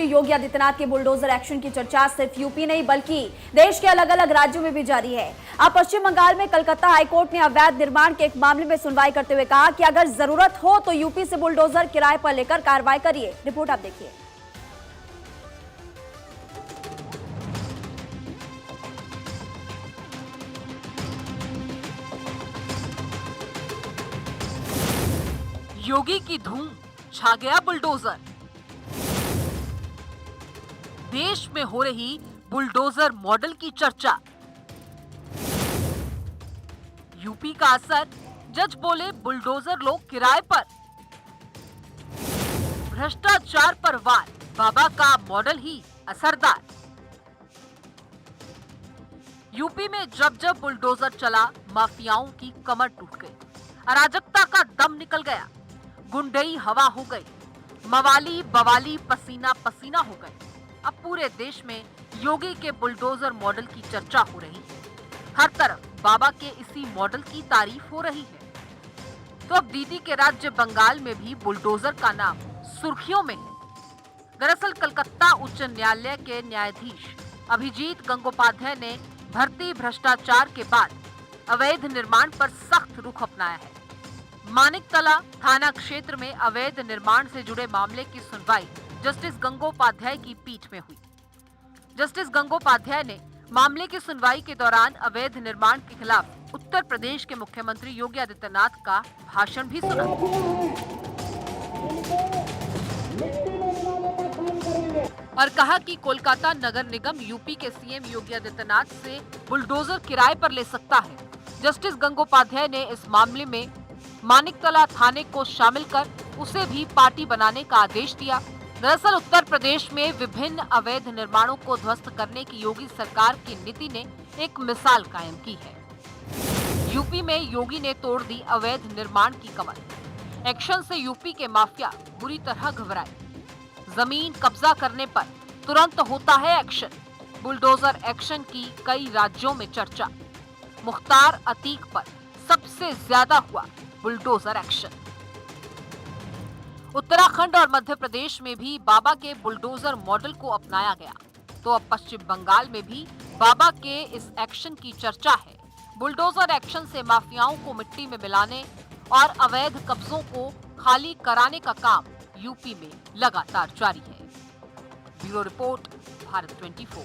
योगी आदित्यनाथ के bulldozer action की चर्चा सिर्फ यूपी नहीं बल्कि देश के अलग अलग राज्यों में भी जारी है। अब पश्चिम बंगाल में कलकत्ता हाईकोर्ट ने अवैध निर्माण के एक मामले में सुनवाई करते हुए कहा कि अगर जरूरत हो तो यूपी से बुलडोजर किराए पर लेकर कार्रवाई करिए। रिपोर्ट आप देखिए। योगी की धूम छा गया बुलडोजर। देश में हो रही बुलडोजर मॉडल की चर्चा। यूपी का असर, जज बोले बुलडोजर लो किराए पर। भ्रष्टाचार पर वार, बाबा का मॉडल ही असरदार। यूपी में जब जब बुलडोजर चला, माफियाओं की कमर टूट गई, अराजकता का दम निकल गया, गुंडई हवा हो गई, मवाली बवाली पसीना पसीना हो गए। अब पूरे देश में योगी के बुलडोजर मॉडल की चर्चा हो रही है। हर तरफ बाबा के इसी मॉडल की तारीफ हो रही है। तो अब दीदी के राज्य बंगाल में भी बुलडोजर का नाम सुर्खियों में है। दरअसल कलकत्ता उच्च न्यायालय के न्यायाधीश अभिजीत गंगोपाध्याय ने भर्ती भ्रष्टाचार के बाद अवैध निर्माण पर सख्त रुख अपनाया है। मानिकतला थाना क्षेत्र में अवैध निर्माण से जुड़े मामले की सुनवाई जस्टिस गंगोपाध्याय की पीठ में हुई। जस्टिस गंगोपाध्याय ने मामले की सुनवाई के दौरान अवैध निर्माण के खिलाफ उत्तर प्रदेश के मुख्यमंत्री योगी आदित्यनाथ का भाषण भी सुना और कहा कि कोलकाता नगर निगम यूपी के सीएम योगी आदित्यनाथ से बुलडोजर किराए पर ले सकता है। जस्टिस गंगोपाध्याय ने इस मामले में मानिकतला थाने को शामिल कर उसे भी पार्टी बनाने का आदेश दिया। दरअसल उत्तर प्रदेश में विभिन्न अवैध निर्माणों को ध्वस्त करने की योगी सरकार की नीति ने एक मिसाल कायम की है। यूपी में योगी ने तोड़ दी अवैध निर्माण की कमर। एक्शन से यूपी के माफिया बुरी तरह घबराए। जमीन कब्जा करने पर तुरंत होता है एक्शन। बुलडोजर एक्शन की कई राज्यों में चर्चा। मुख्तार अतीक पर सबसे ज्यादा हुआ बुलडोजर एक्शन। उत्तराखंड और मध्य प्रदेश में भी बाबा के बुलडोजर मॉडल को अपनाया गया। तो अब पश्चिम बंगाल में भी बाबा के इस एक्शन की चर्चा है। बुलडोजर एक्शन से माफियाओं को मिट्टी में मिलाने और अवैध कब्जों को खाली कराने का काम यूपी में लगातार जारी है। Bureau report, Bharat 24।